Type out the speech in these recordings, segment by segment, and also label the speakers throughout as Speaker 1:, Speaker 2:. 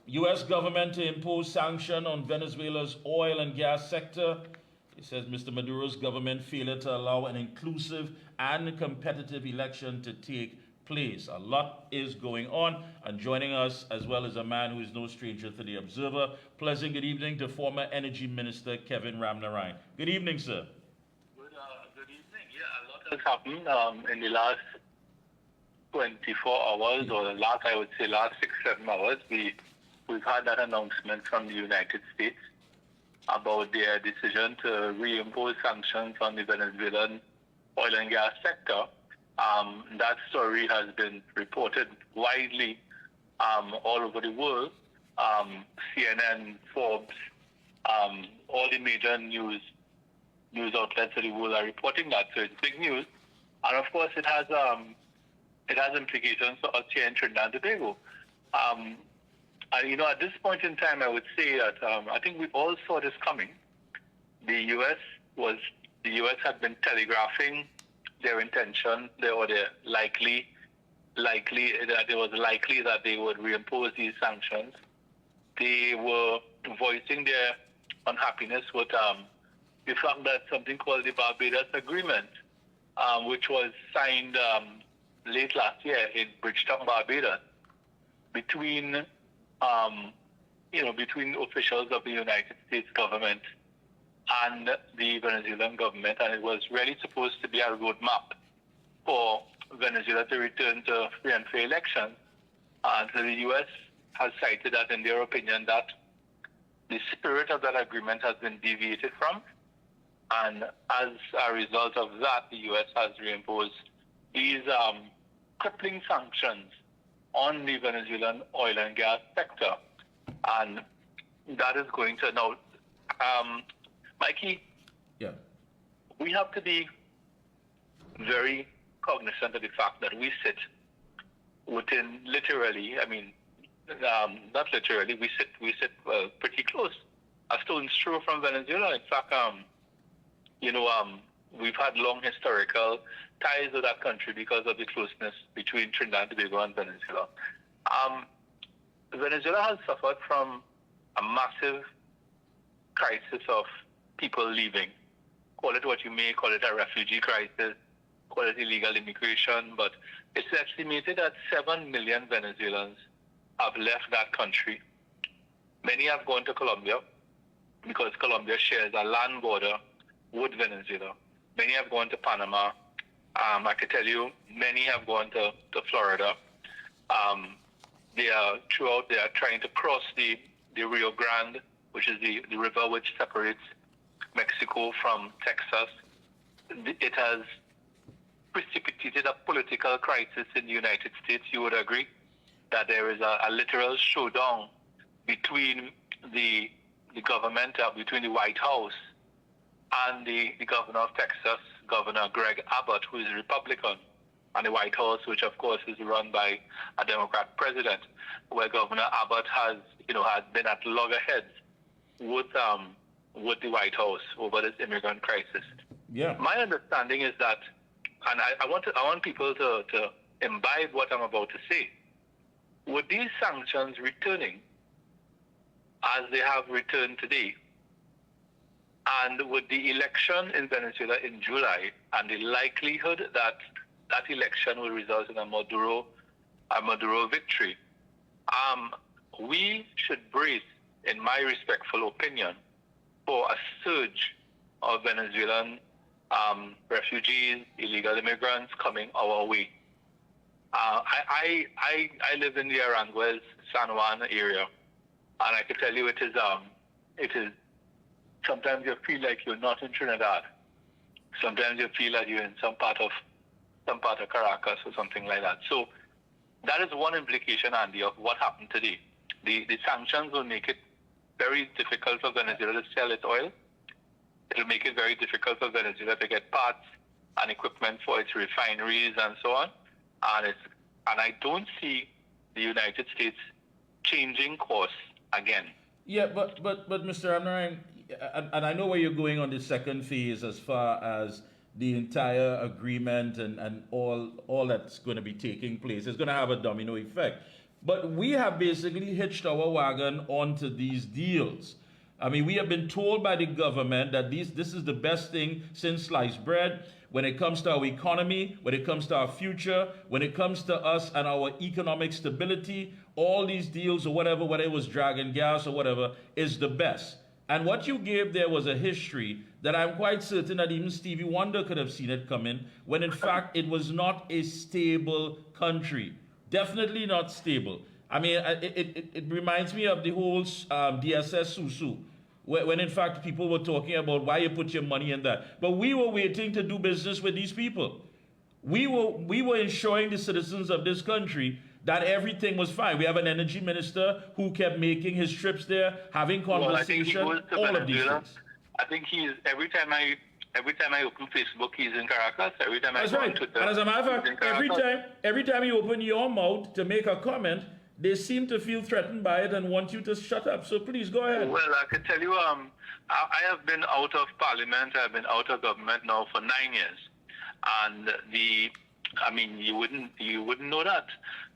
Speaker 1: U.S. government to impose sanction on Venezuela's oil and gas sector. It says Mr. Maduro's government failed to allow an inclusive and competitive election to take place. A lot is going on, and joining us as well as a man who is no stranger to the Observer. Pleasant good evening to former Energy Minister Kevin Ramnarine. Good evening, sir.
Speaker 2: Good evening. Yeah, a lot has happened in the last 24 hours, or the last, I would say, last 6-7 hours. We've had that announcement from the United States about their decision to reimpose sanctions on the Venezuelan oil and gas sector. That story has been reported widely all over the world. CNN, Forbes, all the major news outlets of the world are reporting that. So it's big news, and of course it has implications for us here in Trinidad and Tobago. And at this point in time, I would say that I think we all saw this coming. The U.S. had been telegraphing their intention, that it was likely that they would reimpose these sanctions. They were voicing their unhappiness with the fact that something called the Barbados Agreement, which was signed late last year in Bridgetown, Barbados, between officials of the United States government and the Venezuelan government, and it was really supposed to be a roadmap for Venezuela to return to free and fair elections. And so the U.S. has cited that, in their opinion, that the spirit of that agreement has been deviated from, and as a result of that, the U.S. has reimposed these crippling sanctions on the Venezuelan oil and gas sector. And that is going to now, Mikey,
Speaker 1: yeah,
Speaker 2: we have to be very cognizant of the fact that we sit within literally, not literally, we sit pretty close, a stone's throw from Venezuela. In fact, we've had long historical ties with that country because of the closeness between Trinidad and Tobago and Venezuela. Venezuela has suffered from a massive crisis of people leaving. Call it what you may, call it a refugee crisis, call it illegal immigration, but it's estimated that 7 million Venezuelans have left that country. Many have gone to Colombia because Colombia shares a land border with Venezuela. Many have gone to Panama. I can tell you, many have gone to Florida. They are trying to cross the Rio Grande, which is the river which separates Mexico from Texas. It has precipitated a political crisis in the United States. You would agree that there is a literal showdown between the government, between the White House and the governor of Texas, Governor Greg Abbott, who is a Republican, and the White House, which of course is run by a Democrat president, where Governor Abbott has been at loggerheads with the White House over this immigrant crisis.
Speaker 1: Yeah.
Speaker 2: My understanding is that, and I want people to imbibe what I'm about to say. With these sanctions returning, as they have returned today, and with the election in Venezuela in July, and the likelihood that that election will result in a Maduro victory, we should brace, in my respectful opinion, for a surge of Venezuelan refugees, illegal immigrants coming our way. I live in the Aranguez, San Juan area, and I can tell you it is. Sometimes you feel like you're not in Trinidad. Sometimes you feel like you're in some part of Caracas or something like that. So that is one implication, Andy, of what happened today. The sanctions will make it very difficult for Venezuela to sell its oil. It will make it very difficult for Venezuela to get parts and equipment for its refineries and so on. And I don't see the United States changing course again.
Speaker 1: Yeah, but Mr. Ramnarine, and I know where you're going on the second phase as far as the entire agreement and all that's going to be taking place. It's going to have a domino effect. But we have basically hitched our wagon onto these deals. I mean, we have been told by the government that this is the best thing since sliced bread when it comes to our economy, when it comes to our future, when it comes to us and our economic stability. All these deals or whatever, whether it was Dragon Gas or whatever, is the best. And what you gave there was a history that I'm quite certain that even Stevie Wonder could have seen it coming, when in fact it was not a stable country. Definitely not stable. I mean, it reminds me of the whole DSS Susu, when in fact people were talking about why you put your money in that. But we were waiting to do business with these people. We were ensuring the citizens of this country that everything was fine. We have an energy minister who kept making his trips there, having conversation, all of these things.
Speaker 2: I think he's every time I open Facebook, he's in Caracas. Every time
Speaker 1: That's
Speaker 2: I go
Speaker 1: right.
Speaker 2: on Twitter,
Speaker 1: and as a matter of fact, every time you open your mouth to make a comment, they seem to feel threatened by it and want you to shut up. So please go ahead.
Speaker 2: Well, I can tell you, I have been out of parliament. I've been out of government now for 9 years, and you wouldn't know that,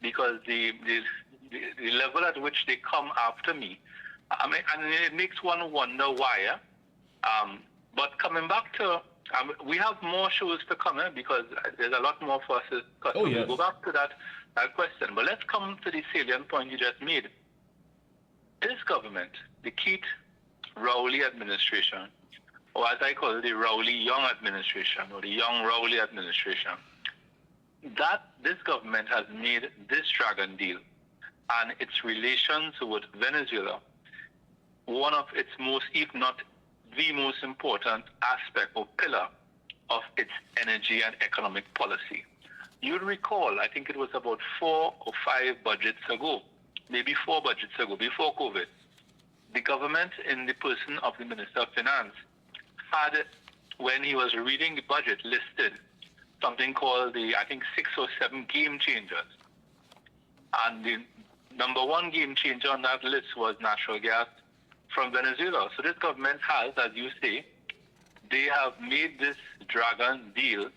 Speaker 2: because the level at which they come after me, and it makes one wonder why. But coming back to, we have more shows to come because there's a lot more for us to cut.
Speaker 1: Oh, yes.
Speaker 2: We'll go back to that question. But let's come to the salient point you just made. This government, the Keith Rowley administration, or as I call it, the Rowley-Young administration, or the Young-Rowley administration, that this government has made this Dragon deal and its relations with Venezuela one of its most, if not the most important aspect or pillar of its energy and economic policy. You'll recall, I think it was about 4 or 5 budgets ago, maybe 4 budgets ago, before COVID, the government, in the person of the Minister of Finance, had, when he was reading the budget, listed something called I think 6 or 7 game changers. And the number 1 game changer on that list was natural gas from Venezuela. So this government has, as you say, they have made this Dragon deal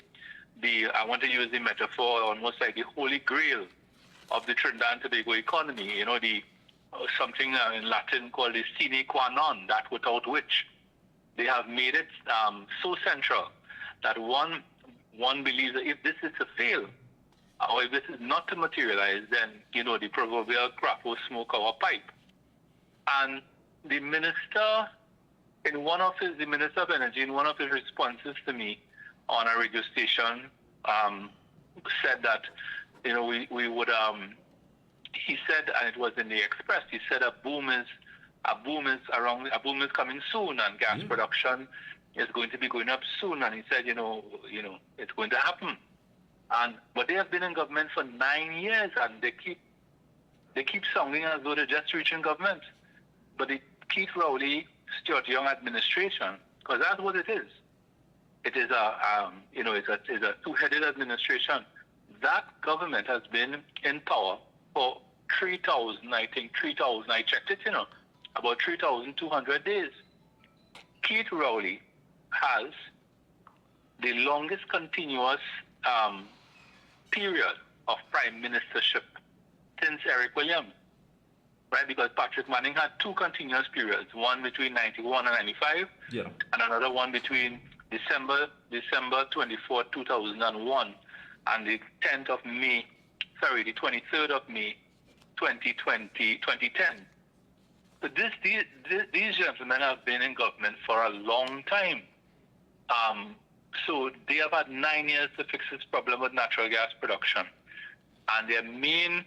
Speaker 2: I want to use the metaphor almost like the holy grail of the Trinidad and Tobago economy. You know, something in Latin called the sine qua non, that without which they have made it so central that one believes that if this is to fail, or if this is not to materialize, then, the proverbial crap will smoke our pipe. And the minister, the Minister of Energy, in one of his responses to me on a radio station, said that, we would, he said, and it was in the Express, he said a boom is coming soon, and gas production is going to be going up soon. And he said, it's going to happen. But they have been in government for 9 years, and they keep sounding as though they're just reaching government. But the Keith Rowley Stuart Young administration, because that's what it is. It is a two-headed administration. That government has been in power for 3,000, I checked it, about 3,200 days. Keith Rowley has the longest continuous period of prime ministership since Eric Williams, right? Because Patrick Manning had 2 continuous periods, one between 91 and 95, and another one between December 24, 2001, and the 23rd of May, 2010. So these gentlemen have been in government for a long time. So they have had 9 years to fix this problem with natural gas production. And their main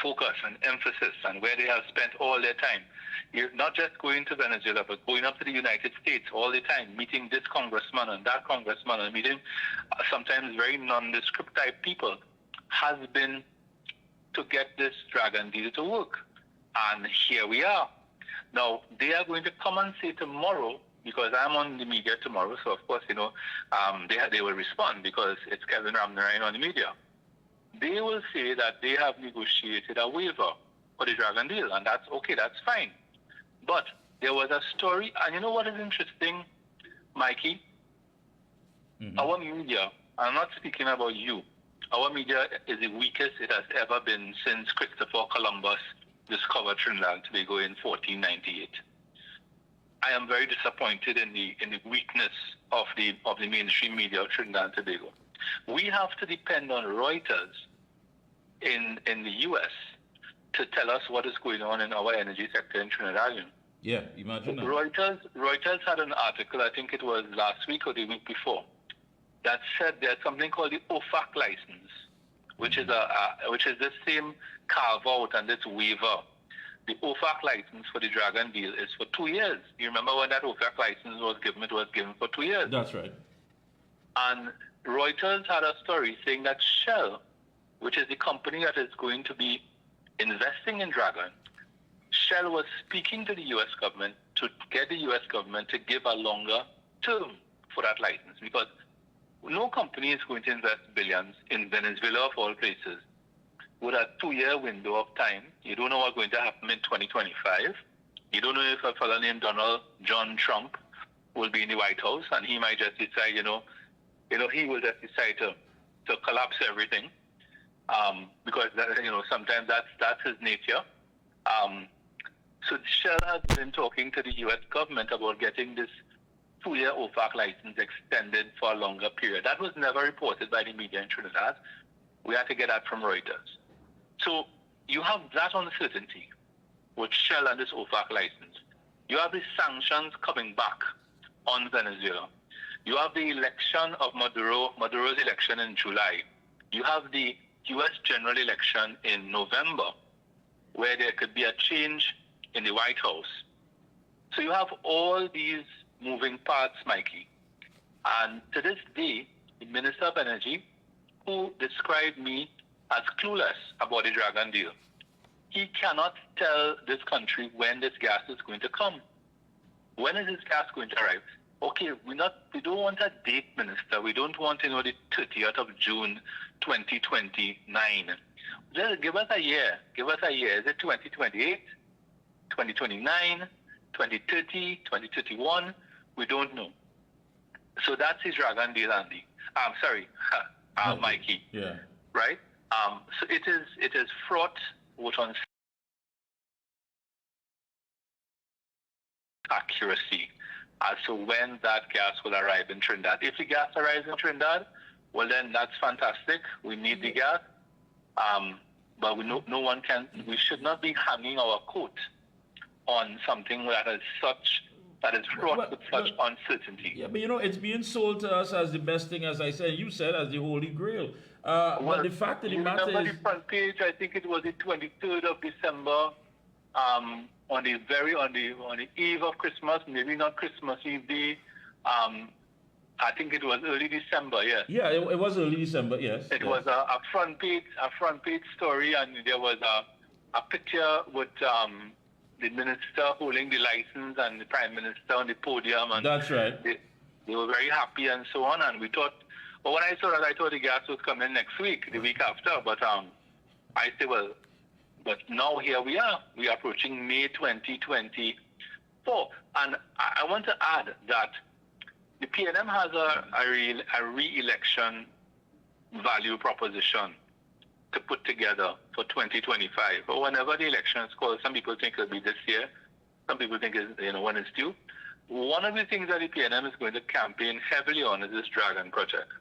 Speaker 2: focus and emphasis, and where they have spent all their time, you're not just going to Venezuela, but going up to the United States all the time, meeting this congressman and that congressman, and meeting sometimes very nondescript type people, has been to get this Dragon deal to work. And here we are. Now, they are going to come and say tomorrow, because I'm on the media tomorrow, so of course, they will respond because it's Kevin Ramnarine on the media. They will say that they have negotiated a waiver for the Dragon deal, and that's okay, that's fine. But there was a story, and you know what is interesting, Mikey? Our media, I'm not speaking about you, our media is the weakest it has ever been since Christopher Columbus discovered Trinidad and Tobago in 1498. I am very disappointed in the weakness of the mainstream media of Trinidad and Tobago. We have to depend on Reuters in the U.S. to tell us what is going on in our energy sector in Trinidad.
Speaker 1: Yeah, imagine that.
Speaker 2: Reuters had an article, I think it was last week or the week before, that said there's something called the OFAC license, which is the same carve out and this waiver. The OFAC license for the Dragon deal is for 2 years. You remember when that OFAC license was given? It was given for 2 years.
Speaker 1: That's right.
Speaker 2: And Reuters had a story saying that Shell, which is the company that is going to be investing in Dragon, Shell was speaking to the U.S. government to get the U.S. government to give a longer term for that license, because no company is going to invest billions in Venezuela, of all places, with a 2-year window of time. You don't know what's going to happen in 2025. You don't know if a fellow named John Trump will be in the White House, and he might just decide, he will just decide to collapse everything, because sometimes that's his nature. So Shell has been talking to the U.S. government about getting this 2-year OFAC license extended for a longer period. That was never reported by the media in Trinidad. We had to get that from Reuters. So you have that uncertainty with Shell and this OFAC license. You have the sanctions coming back on Venezuela. You have the election of Maduro's election in July. You have the U.S. general election in November, where there could be a change in the White House. So you have all these moving parts, Mikey. And to this day, the Minister of Energy, who described me as clueless about the Dragon deal, he cannot tell this country when this gas is going to come. When is this gas going to arrive? Okay, we don't want a date, Minister. We don't want, the 30th of June, 2029. Just give us a year. Give us a year. Is it 2028, 2029, 2030, 2031? We don't know. So that's his Dragon deal, Andy. Mikey.
Speaker 1: Yeah.
Speaker 2: Right? So it is fraught with accuracy as to when that gas will arrive in Trinidad. If the gas arrives in Trinidad, well then that's fantastic. We need the gas. But we should not be hanging our coat on something that is fraught with such uncertainty.
Speaker 1: Yeah, but it's being sold to us as the best thing, as I said, you said, as the Holy Grail. But the fact of the matter is,
Speaker 2: the front page, I think it was the 23rd of December, on the eve of Christmas, maybe not Christmas Eve Day. I think it was early December, yes.
Speaker 1: Yeah, it was early December, yes.
Speaker 2: It was a front page story, and there was a picture with the minister holding the license and the prime minister on the podium, and
Speaker 1: that's right.
Speaker 2: They were very happy and so on, and we thought. But when I saw that, I thought the gas was coming next week, the week after. But I said, well, but now here we are. We are approaching May 2024, and I want to add that the PNM has a re-election value proposition to put together for 2025. But whenever the election is called, some people think it'll be this year. Some people think it's, when it's due. One of the things that the PNM is going to campaign heavily on is this Dragon project.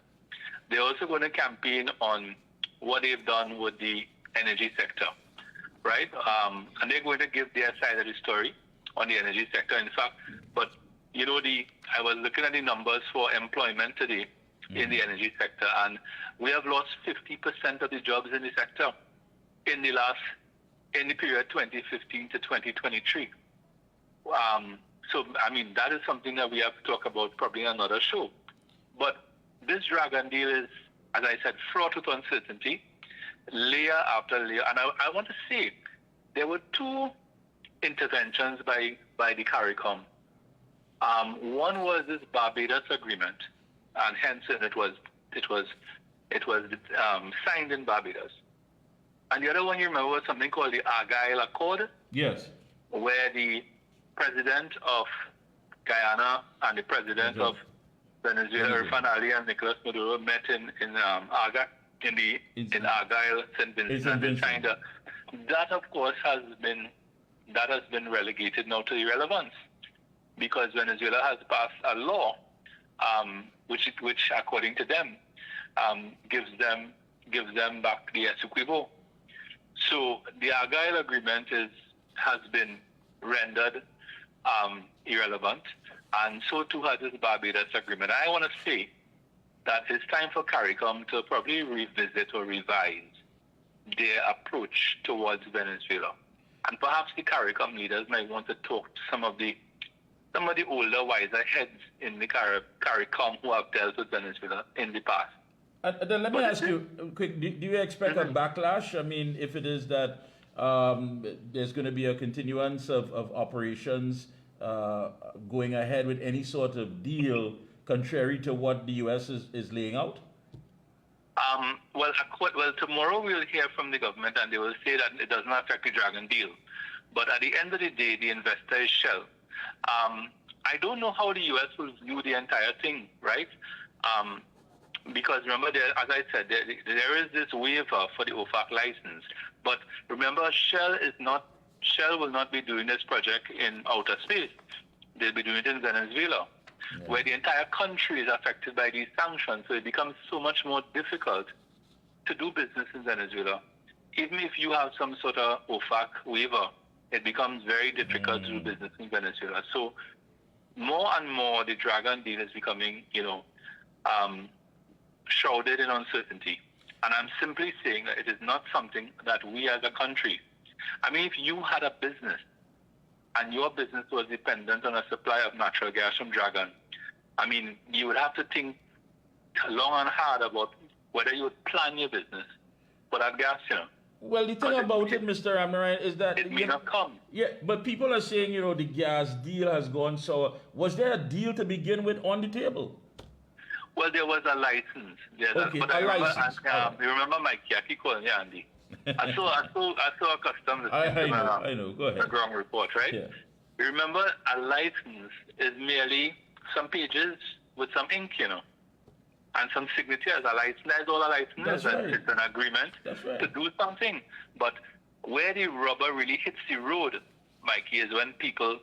Speaker 2: They're also going to campaign on what they've done with the energy sector, right? And they're going to give their side of the story on the energy sector. In fact, but I was looking at the numbers for employment today in the energy sector, and we have lost 50% of the jobs in the sector in the period 2015 to 2023. So, that is something that we have to talk about probably in another show. But this Dragon deal is, as I said, fraught with uncertainty, layer after layer. And I want to say, there were 2 interventions by the CARICOM. One was this Barbados agreement, and hence it was signed in Barbados. And the other one, you remember, was something called the Gayelle Accord.
Speaker 1: Yes.
Speaker 2: Where the president of Guyana and the president of Venezuela, Irfan Ali and Nicolas Maduro, met in in Argyle, St. Vincent and China. That, of course, has been relegated now to irrelevance, because Venezuela has passed a law which according to them gives them back the Essequibo. So the Argyle agreement has been rendered irrelevant, and so too has this Barbados agreement. I want to say that it's time for CARICOM to probably revisit or revise their approach towards Venezuela. And perhaps the CARICOM leaders might want to talk to some of the older, wiser heads in the CARICOM who have dealt with Venezuela in the past.
Speaker 1: Then let me ask you quick, do you expect a backlash? I mean, if it is that there's going to be a continuance of operations going ahead with any sort of deal contrary to what the U.S. is laying out?
Speaker 2: Well, tomorrow we'll hear from the government, and they will say that it does not affect the Dragon deal. But at the end of the day, the investor is Shell. I don't know how the U.S. will view the entire thing, right? Because remember, as I said, there is this waiver for the OFAC license. But remember, Shell will not be doing this project in outer space. They'll be doing it in Venezuela, where the entire country is affected by these sanctions. So it becomes so much more difficult to do business in Venezuela. Even if you have some sort of OFAC waiver, it becomes very difficult to do business in Venezuela. So more and more, the Dragon deal is becoming, shrouded in uncertainty. And I'm simply saying that it is not something that we as a country, I mean, if you had a business and your business was dependent on a supply of natural gas from Dragon, I mean, you would have to think long and hard about whether you would plan your business for that gas,
Speaker 1: Well, the thing about it, Mr. Ramnarine, is that
Speaker 2: it may not come.
Speaker 1: Yeah, but people are saying, the gas deal has gone sour. Was there a deal to begin with on the table?
Speaker 2: Well, there was a license.
Speaker 1: Okay,
Speaker 2: but
Speaker 1: a license.
Speaker 2: You remember Mikee K calling me Andy? I saw a customs
Speaker 1: I know. Go ahead.
Speaker 2: A ground report, right?
Speaker 1: Yeah.
Speaker 2: You remember, a license is merely some pages with some ink, and some signatures. A license, that's all a license
Speaker 1: That's
Speaker 2: is.
Speaker 1: right.
Speaker 2: It's an agreement to do something. But where the rubber really hits the road, Mikey, is when people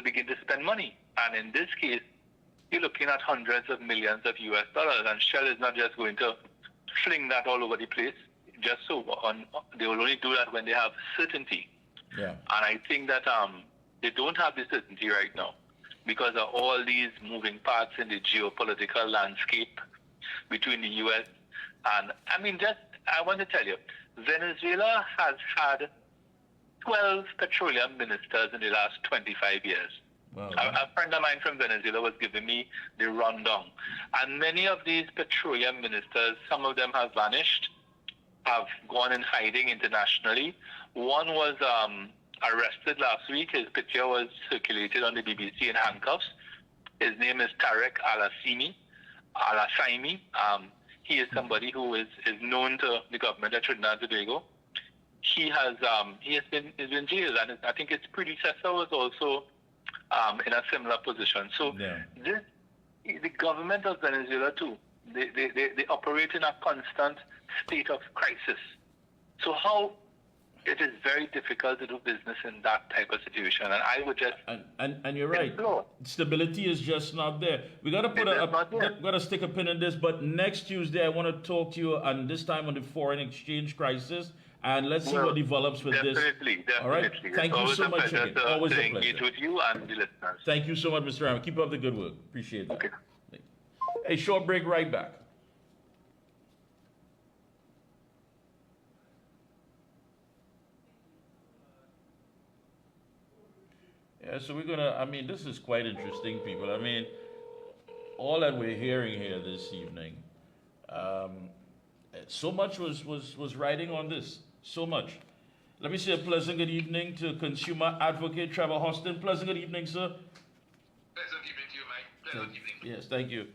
Speaker 2: begin to spend money. And in this case, you're looking at hundreds of millions of US dollars, and Shell is not just going to fling that all over the place. Just so they will only do that when they have certainty.
Speaker 1: Yeah.
Speaker 2: And I think that they don't have the certainty right now because of all these moving parts in the geopolitical landscape between the U.S. and, I want to tell you, Venezuela has had 12 petroleum ministers in the last 25 years.
Speaker 1: Wow.
Speaker 2: A friend of mine from Venezuela was giving me the rundown. And many of these petroleum ministers, some of them have vanished, have gone in hiding internationally. One was arrested last week. His picture was circulated on the BBC in handcuffs. His name is Tarek Al-Assaimi. He is somebody who is known to the government of Trinidad and Tobago. He has been jailed, and I think his predecessor was also in a similar position. So the government of Venezuela too, they operate in a constant state of crisis. So how it is very difficult to do business in that type of situation, and I would just
Speaker 1: and you're right. Stability is just not there. We gotta stick a pin in this. But next Tuesday, I want to talk to you, and this time on the foreign exchange crisis, and let's see what develops with this.
Speaker 2: Definitely.
Speaker 1: All right. Thank you so much again. Always a pleasure.
Speaker 2: Engage with you and the listeners.
Speaker 1: Thank you so much, Mr. Ram. Keep up the good work. Appreciate that.
Speaker 2: Okay.
Speaker 1: A short break. Right back. Yeah, so we're gonna, this is quite interesting, people. All that we're hearing here this evening, so much was riding on this, so much. Let me say a pleasant good evening to consumer advocate Trevor Hostin. Pleasant good evening, sir.
Speaker 3: Pleasant evening to you, Mike. Pleasant evening.
Speaker 1: Yes, thank you.